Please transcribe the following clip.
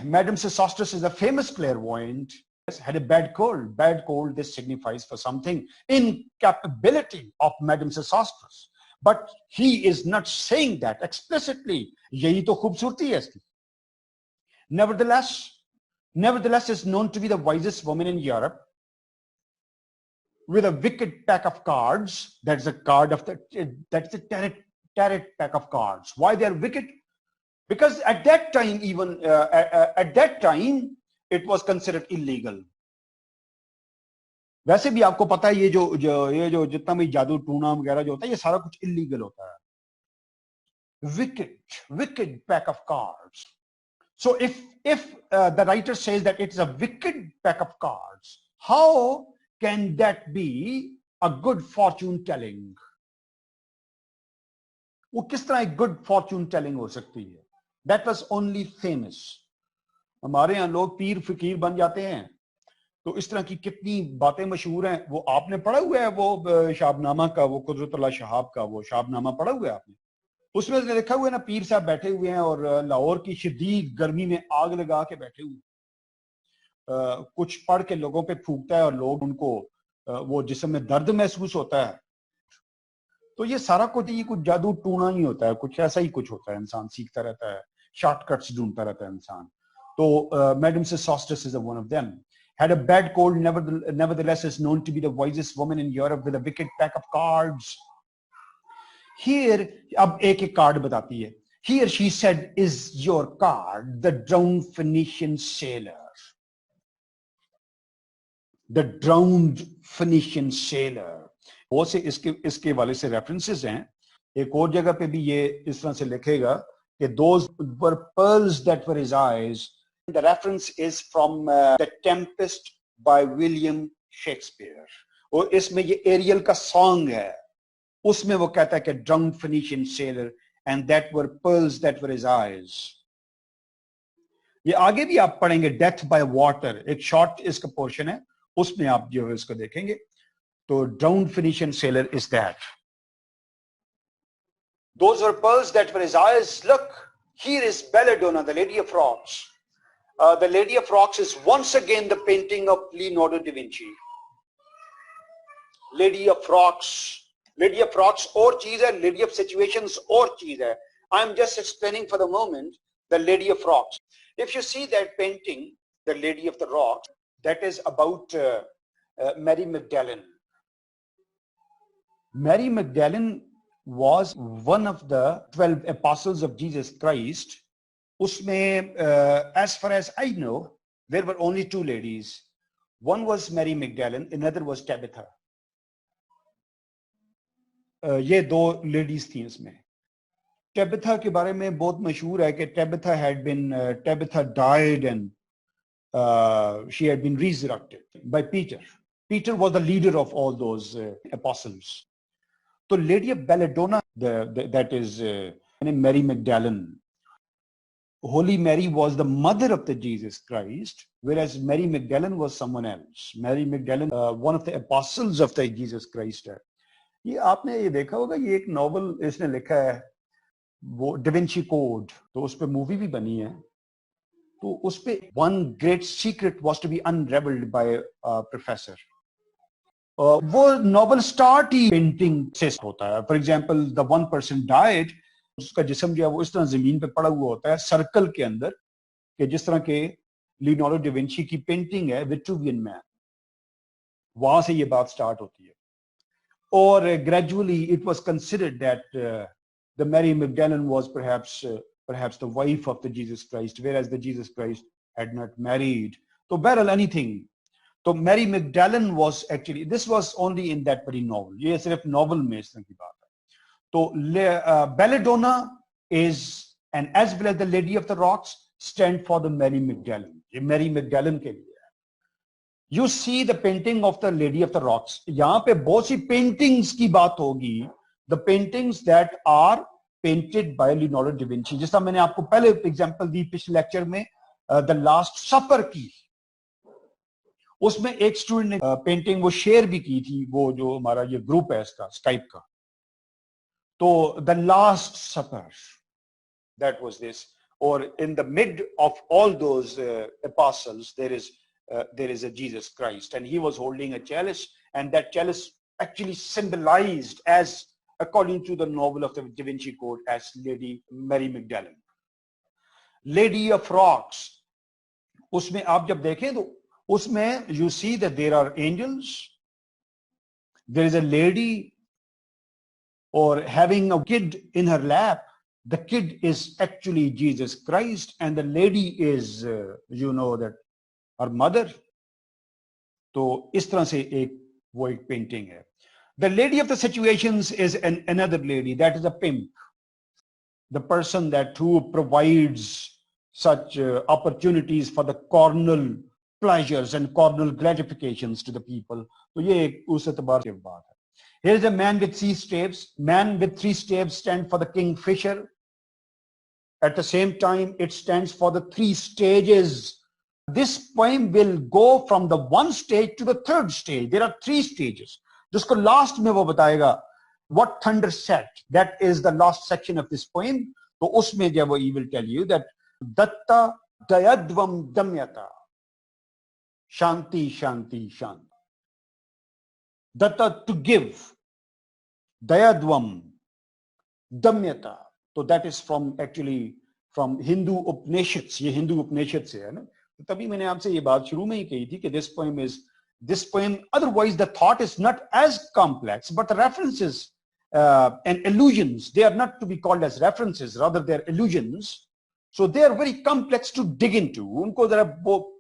Madame Sosostris is a famous clairvoyant, had a bad cold. Bad cold, this signifies for something incapability of Madame Sosostris. But he is not saying that explicitly. Yahi to khubsurti hai iski. Nevertheless is known to be the wisest woman in Europe, with a wicked pack of cards. That's a card of that's the tarot pack of cards. Why they are wicked? Because at that time, even at that time, it was considered illegal. वैसे भी आपको पता है ये जो जितना भी जादू टूना वगैरह जो होता है ये सारा कुछ इलीगल होता है. Wicked pack of cards. So if the writer says that it is a wicked pack of cards, how can that be a good fortune telling? वो किस तरह एक good fortune telling हो सकती है? That was only famous. हमारे यहाँ लोग पीर फकीर बन जाते हैं, तो इस तरह की कितनी बातें मशहूर हैं. वो आपने पढ़ा हुआ है वो शाबनामा का, वो कुदरतुल्लाह शहाब का वो शाबनामा पढ़ा हुआ है आपने? उसमें लिखा हुआ है ना, पीर साहब बैठे हुए हैं और लाहौर की शदीद गर्मी में आग लगा के बैठे हुए, कुछ पढ़ के लोगों पे फूकता है और लोग उनको वो जिस्म में दर्द महसूस होता है. तो ये सारा कुछ ये कुछ जादू टूना ही होता है, कुछ ऐसा ही कुछ होता है. इंसान सीखता रहता है, शॉर्टकट्स ढूंढता रहता है इंसान. तो madam Sosostris is one of them. Had a bad cold, nevertheless is known to be the wisest woman in Europe, with a wicked pack of cards. Here, अब एक कार्ड बताती है. Here she said, is your card the drowned Phoenician sailor? The drowned Phoenician sailor. वो से इसके वाले से references हैं. एक और जगह पे भी ये इस तरह से लिखेगा कि those were pearls that were his eyes. The reference is from The Tempest by William Shakespeare. और इसमें ये एरियल का सॉन्ग है, उसमें वो कहता है कि drowned Phoenician sailor and that were pearls that were his eyes. ये आगे भी आप पढ़ेंगे Death by Water, एक शॉर्ट इसका पोर्शन है, उसमें आप जो है इसको देखेंगे. तो drowned Phoenician sailor is that. Those were pearls that were his eyes. Look, here is Belladonna, the Lady of Rocks. The Lady of Rocks is once again the painting of Leonardo da Vinci. Lady of Rocks और चीज है, Lady of Situations और चीज है. I'm just explaining for the moment the Lady of Rocks. If you see that painting, the Lady of the Rocks, that is about Mary Magdalene. Mary Magdalene was one of the 12 apostles of Jesus Christ. उसमें as far as I know, there were only two ladies. One was Mary Magdalene, another was Tabitha. ये दो ladies थी इसमें. टेबिथा के बारे में बहुत मशहूर है कि टेबिथा died and she had been resurrected by Peter. Peter was the leader of all those apostles. So Lady of Belladonna, that is Mary Magdalene. Holy Mary was the mother of the Jesus Christ, whereas Mary Magdalene was someone else. Mary Magdalene, one of the apostles of the Jesus Christ. ये आपने ये देखा होगा, ये एक novel इसने लिखा है वो डिविंची कोड, तो उस पे मूवी भी बनी है. तो उस पे one great secret was to be unravelled by professor. वो नॉवल स्टार्ट ही पेंटिंग से होता है. For example the one person died, उसका जिस्म जो है वो इस तरह जमीन पे पड़ा हुआ होता है सर्कल के अंदर, कि जिस तरह के लियोनार्डो डा विंची की पेंटिंग है विट्रुवियन मैन, वहां से ये बात स्टार्ट होती है. Or gradually it was considered that the Mary Magdalene was perhaps the wife of the Jesus Christ, whereas the Jesus Christ had not married. So barrel anything. So Mary Magdalene was actually, this was only in that very novel. ये सिर्फ novel में इस तरह की बात है. तो Belladonna is, and as well as the Lady of the Rocks, stand for the Mary Magdalene. ये Mary Magdalene के लिए. You see the painting of the Lady of the Rocks. यहाँ पे बहुत सी paintings की बात होगी. The paintings that are painted by Leonardo da Vinci. जिस तरह मैंने आपको पहले एग्जांपल दी पिछले लेक्चर में The Last Supper की, उसमें एक स्टूडेंट ने पेंटिंग वो शेयर भी की थी, वो जो हमारा ये ग्रुप है इसका स्काइप का. तो The Last Supper, that was this. or in the mid of all those apostles, there is a Jesus Christ, and he was holding a chalice, and that chalice actually symbolized, as according to the novel of the Da Vinci Code, as Lady Mary Magdalene. Lady of Rocks, उसमें आप जब देखें तो उसमें you see that there are angels, there is a lady or having a kid in her lap. The kid is actually Jesus Christ, and the lady is you know that her mother. तो इस तरह से वो एक painting है. The lady of the situations is another lady, that is a pimp, the person that who provides such opportunities for the carnal pleasures and carnal gratifications to the people. तो ये एक उस एतबार से बात है. Here is a man with 3 staves. Man with 3 staves stand for the kingfisher. At the same time, it stands for the 3 stages. This poem will go from the 1 stage to the 3rd stage. There are 3 stages. जिसको last में वो बताएगा what thunder said. That is the last section of this poem. तो उसमें जब वो he will tell you that datta dayadvam damyata shanti shanti shanti. Datta, to give, dayadvam damyata. So that is from actually from Hindu Upanishads. ये Hindu Upanishads से है ना. तो तभी मैंने आपसे ये बात शुरू में ही कही थी कि this poem, otherwise the thought is not as complex, but the references and allusions, they are not to be called as references, rather they are allusions. So they are very complex to dig into. उनको जरा वो